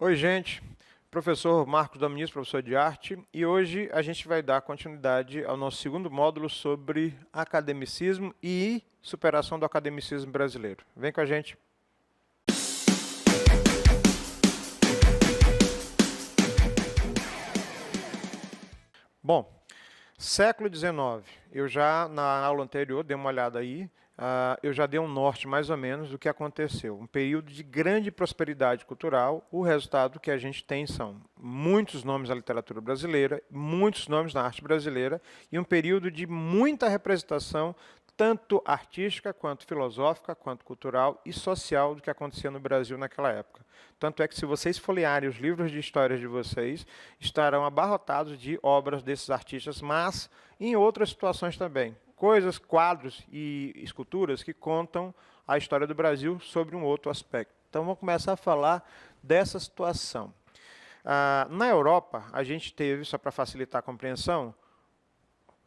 Oi, gente. Professor Marcos Dominici, professor de arte, e hoje a gente vai dar continuidade ao nosso segundo módulo sobre academicismo e superação do academicismo brasileiro. Vem com a gente. Bom, século XIX, eu já na aula anterior dei uma olhada aí, eu já dei um norte mais ou menos do que aconteceu. Um período de grande prosperidade cultural, o resultado que a gente tem são muitos nomes da literatura brasileira, muitos nomes da arte brasileira e um período de muita representação tanto artística, quanto filosófica, quanto cultural e social do que acontecia no Brasil naquela época. Tanto é que se vocês folhearem os livros de histórias de vocês, estarão abarrotados de obras desses artistas, mas em outras situações também. Coisas, quadros e esculturas que contam a história do Brasil sobre um outro aspecto. Então vamos começar a falar dessa situação. Na Europa, a gente teve, só para facilitar a compreensão,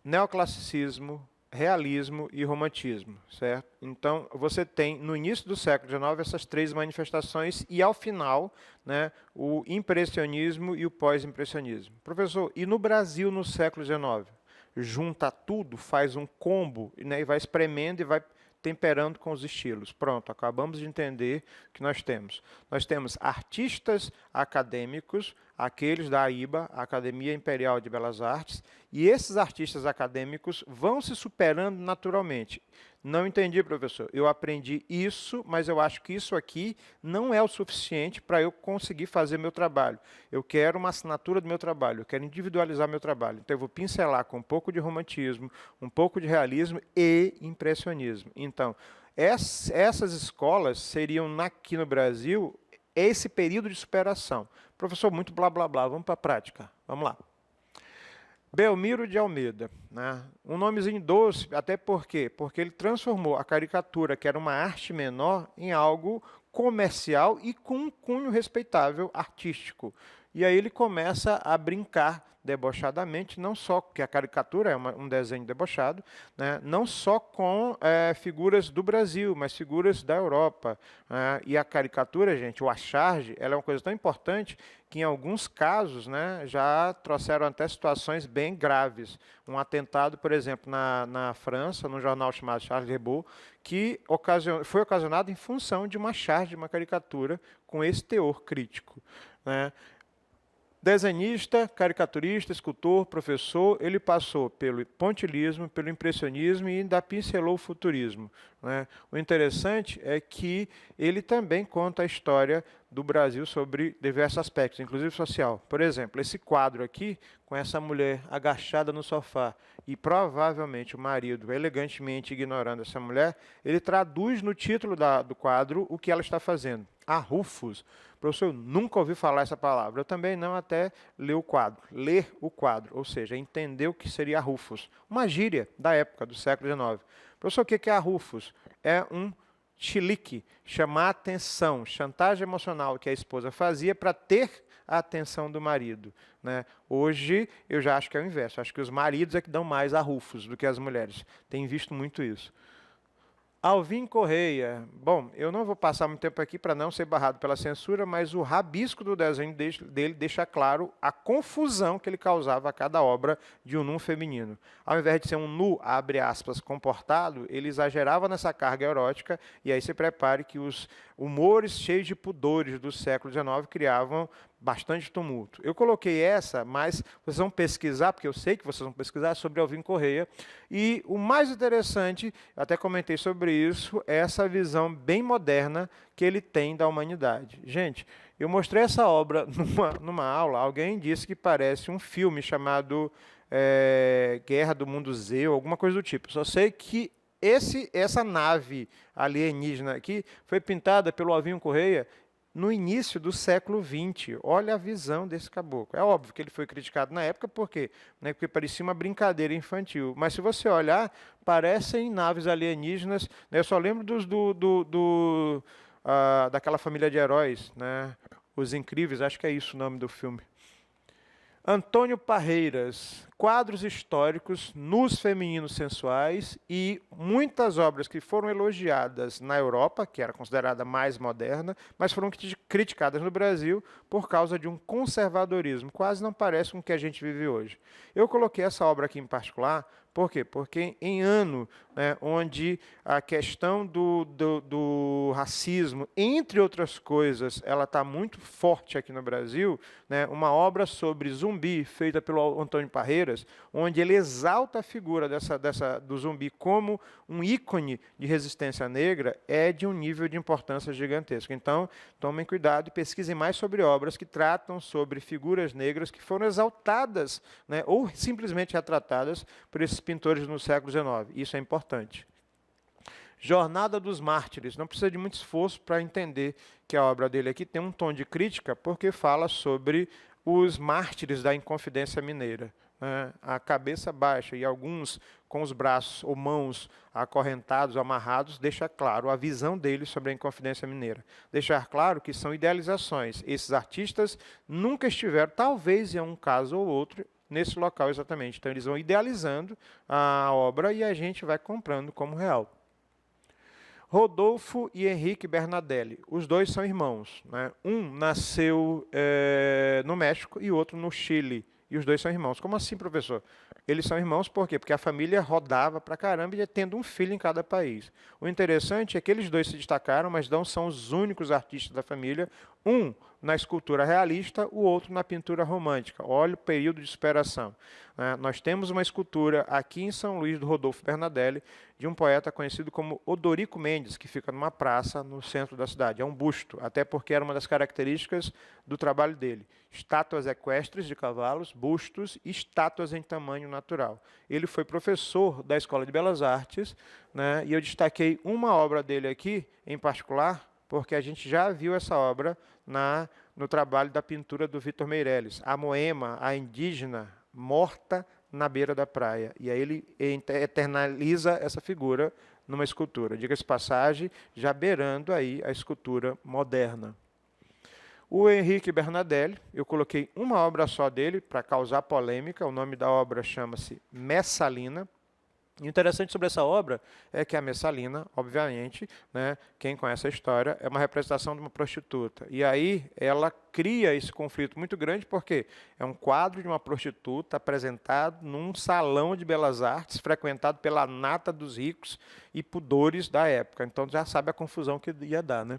neoclassicismo, realismo e romantismo, certo? Então, você tem, no início do século XIX, essas três manifestações e, ao final, né, o impressionismo e o pós-impressionismo. Professor, e no Brasil, no século XIX? Junta tudo, faz um combo, né, e vai espremendo e vai temperando com os estilos. Pronto, acabamos de entender o que nós temos. Nós temos artistas acadêmicos, aqueles da AIBA, Academia Imperial de Belas Artes, e esses artistas acadêmicos vão se superando naturalmente. Não entendi, professor. Eu aprendi isso, mas eu acho que isso aqui não é o suficiente para eu conseguir fazer meu trabalho. Eu quero uma assinatura do meu trabalho, eu quero individualizar meu trabalho. Então, eu vou pincelar com um pouco de romantismo, um pouco de realismo e impressionismo. Então, essas escolas seriam, aqui no Brasil, esse período de superação. Professor, muito blá, blá, blá. Vamos para a prática. Vamos lá. Belmiro de Almeida, né? Um nomezinho doce, até por quê? Porque ele transformou a caricatura, que era uma arte menor, em algo comercial e com um cunho respeitável artístico. E aí ele começa a brincar debochadamente, não só, porque a caricatura é um desenho debochado, né? Não só com figuras do Brasil, mas figuras da Europa. E a caricatura, gente, o acharge, ela é uma coisa tão importante que em alguns casos, né, já trouxeram até situações bem graves. Um atentado, por exemplo, na França, num jornal chamado Charles Hebdo, que foi ocasionado em função de uma charge, de uma caricatura com esse teor crítico, né? Desenhista, caricaturista, escultor, professor, ele passou pelo pontilhismo, pelo impressionismo e ainda pincelou o futurismo, né? O interessante é que ele também conta a história do Brasil sobre diversos aspectos, inclusive social. Por exemplo, esse quadro aqui, com essa mulher agachada no sofá e provavelmente o marido elegantemente ignorando essa mulher, ele traduz no título do quadro o que ela está fazendo. Arrufos. Professor, eu nunca ouvi falar essa palavra. Eu também não, até ler o quadro. Ler o quadro, ou seja, entender o que seria arrufos. Uma gíria da época, do século XIX. Professor, o que é arrufos? É um chilique, chamar a atenção, chantagem emocional que a esposa fazia para ter a atenção do marido, né? Hoje, eu já acho que é o inverso. Acho que os maridos é que dão mais arrufos do que as mulheres. Tenho visto muito isso. Alvin Correia. Bom, eu não vou passar muito tempo aqui para não ser barrado pela censura, mas o rabisco do desenho dele deixa claro a confusão que ele causava a cada obra de um nu feminino. Ao invés de ser um nu, abre aspas, comportado, ele exagerava nessa carga erótica, e aí se prepare que os humores cheios de pudores do século XIX criavam bastante tumulto. Eu coloquei essa, mas vocês vão pesquisar, porque eu sei que vocês vão pesquisar, sobre Alvin Correia. E o mais interessante, até comentei sobre isso, é essa visão bem moderna que ele tem da humanidade. Gente, eu mostrei essa obra numa aula, alguém disse que parece um filme chamado Guerra do Mundo Z, ou alguma coisa do tipo. Só sei que essa nave alienígena aqui foi pintada pelo Alvin Correia no início do século XX. Olha a visão desse caboclo. É óbvio que ele foi criticado na época, por quê? Né, porque parecia uma brincadeira infantil. Mas se você olhar, parecem naves alienígenas. Né, eu só lembro daquela família de heróis, né, Os Incríveis, acho que é isso o nome do filme. Antônio Parreiras, quadros históricos, nus femininos sensuais e muitas obras que foram elogiadas na Europa, que era considerada mais moderna, mas foram criticadas no Brasil por causa de um conservadorismo. Quase não parece com o que a gente vive hoje. Eu coloquei essa obra aqui em particular, por quê? Porque em ano, né, onde a questão do racismo, entre outras coisas, ela está muito forte aqui no Brasil, né, uma obra sobre zumbi, feita pelo Antônio Parreiras, onde ele exalta a figura do zumbi como um ícone de resistência negra, é de um nível de importância gigantesco. Então, tomem cuidado e pesquisem mais sobre obras que tratam sobre figuras negras que foram exaltadas, né, ou simplesmente retratadas por esses pintores no século XIX. Isso é importante. Jornada dos Mártires. Não precisa de muito esforço para entender que a obra dele aqui tem um tom de crítica, porque fala sobre os mártires da Inconfidência Mineira, né? A cabeça baixa e alguns com os braços ou mãos acorrentados, amarrados, deixa claro a visão dele sobre a Inconfidência Mineira. Deixar claro que são idealizações. Esses artistas nunca estiveram, talvez em um caso ou outro, nesse local exatamente. Então, eles vão idealizando a obra e a gente vai comprando como real. Rodolfo e Henrique Bernadelli. Os dois são irmãos, né? Um nasceu no México e o outro no Chile. E os dois são irmãos. Como assim, professor? Eles são irmãos por quê? Porque a família rodava para caramba e ia tendo um filho em cada país. O interessante é que eles dois se destacaram, mas não são os únicos artistas da família. Um na escultura realista, o outro na pintura romântica. Olha o período de superação. Nós temos uma escultura aqui em São Luís, do Rodolfo Bernadelli, de um poeta conhecido como Odorico Mendes, que fica numa praça no centro da cidade. É um busto, até porque era uma das características do trabalho dele. Estátuas equestres de cavalos, bustos e estátuas em tamanho natural. Ele foi professor da Escola de Belas Artes, né, e eu destaquei uma obra dele aqui, em particular, porque a gente já viu essa obra no trabalho da pintura do Vitor Meirelles, a Moema, a indígena morta na beira da praia. E aí ele eternaliza essa figura numa escultura. Diga-se passagem, já beirando aí a escultura moderna. O Henrique Bernadelli, eu coloquei uma obra só dele para causar polêmica. O nome da obra chama-se Messalina. E o interessante sobre essa obra é que a Messalina, obviamente, né, quem conhece a história, é uma representação de uma prostituta. E aí ela cria esse conflito muito grande, porque é um quadro de uma prostituta apresentado num salão de belas artes, frequentado pela nata dos ricos e pudores da época. Então já sabe a confusão que ia dar, né?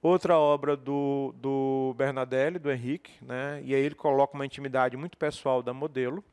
Outra obra do Bernadelli, do Henrique, né, e aí ele coloca uma intimidade muito pessoal da modelo.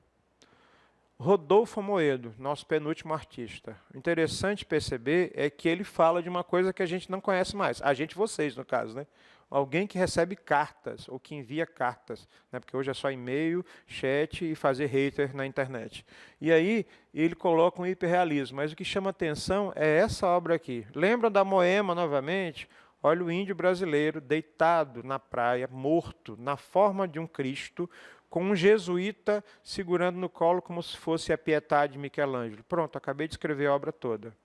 Rodolfo Amoedo, nosso penúltimo artista. O interessante perceber é que ele fala de uma coisa que a gente não conhece mais. A gente, vocês, no caso, né? Alguém que recebe cartas, ou que envia cartas, né? Porque hoje é só e-mail, chat e fazer hater na internet. E aí, ele coloca um hiperrealismo. Mas o que chama atenção é essa obra aqui. Lembram da Moema, novamente? Olha o índio brasileiro deitado na praia, morto, na forma de um Cristo, com um jesuíta segurando no colo como se fosse a Pietà de Michelangelo. Pronto, acabei de escrever a obra toda.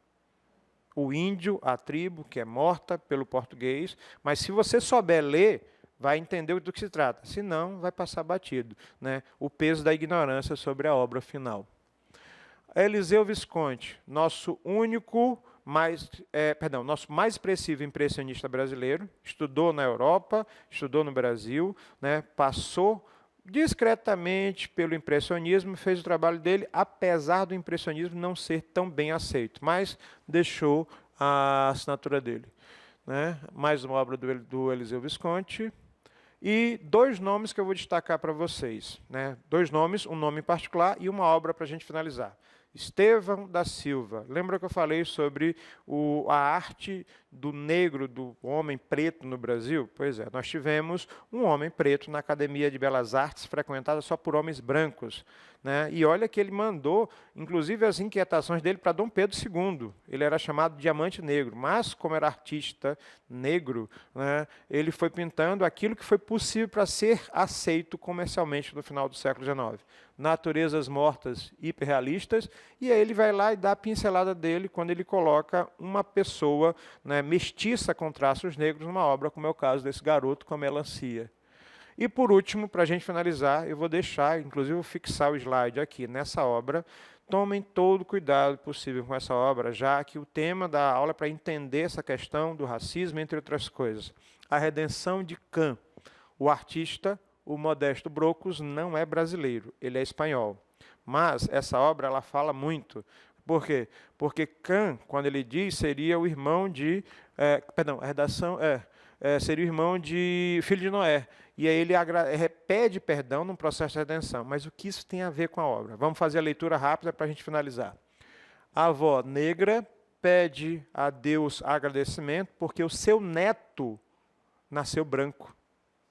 O índio, a tribo, que é morta pelo português, mas se você souber ler, vai entender do que se trata. Se não, vai passar batido, né? O peso da ignorância sobre a obra final. Eliseu Visconti, nosso nosso mais expressivo impressionista brasileiro, estudou na Europa, estudou no Brasil, né? Passou discretamente pelo impressionismo, fez o trabalho dele, apesar do impressionismo não ser tão bem aceito, mas deixou a assinatura dele, né? Mais uma obra do Eliseu Visconti. E dois nomes que eu vou destacar para vocês, né? Dois nomes, um nome em particular e uma obra para a gente finalizar. Estevão da Silva. Lembra que eu falei sobre a arte do negro, do homem preto no Brasil? Pois é, nós tivemos um homem preto na Academia de Belas Artes, frequentada só por homens brancos, né? E olha que ele mandou, inclusive, as inquietações dele para Dom Pedro II. Ele era chamado Diamante Negro, mas como era artista negro, né, ele foi pintando aquilo que foi possível para ser aceito comercialmente no final do século XIX. Naturezas mortas hiperrealistas, e aí ele vai lá e dá a pincelada dele quando ele coloca uma pessoa, né, mestiça com traços negros numa obra, como é o caso desse garoto com a melancia. E, por último, para a gente finalizar, eu vou deixar, inclusive, vou fixar o slide aqui nessa obra. Tomem todo o cuidado possível com essa obra, já que o tema da aula é para entender essa questão do racismo, entre outras coisas. A redenção de Kant. O artista, o Modesto Brocos, não é brasileiro, ele é espanhol. Mas essa obra ela fala muito. Por quê? Porque Kant, quando ele diz, seria o irmão de... a redação seria o irmão de filho de Noé. E aí ele pede perdão num processo de redenção. Mas o que isso tem a ver com a obra? Vamos fazer a leitura rápida para a gente finalizar. A avó negra pede a Deus agradecimento porque o seu neto nasceu branco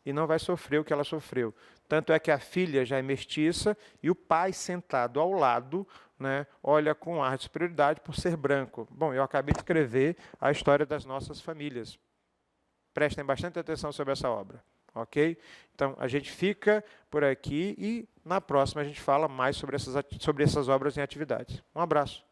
e não vai sofrer o que ela sofreu. Tanto é que a filha já é mestiça e o pai sentado ao lado, né, olha com ar de superioridade por ser branco. Bom, eu acabei de escrever a história das nossas famílias. Prestem bastante atenção sobre essa obra, ok? Então, a gente fica por aqui e na próxima a gente fala mais sobre essas obras em atividades. Um abraço.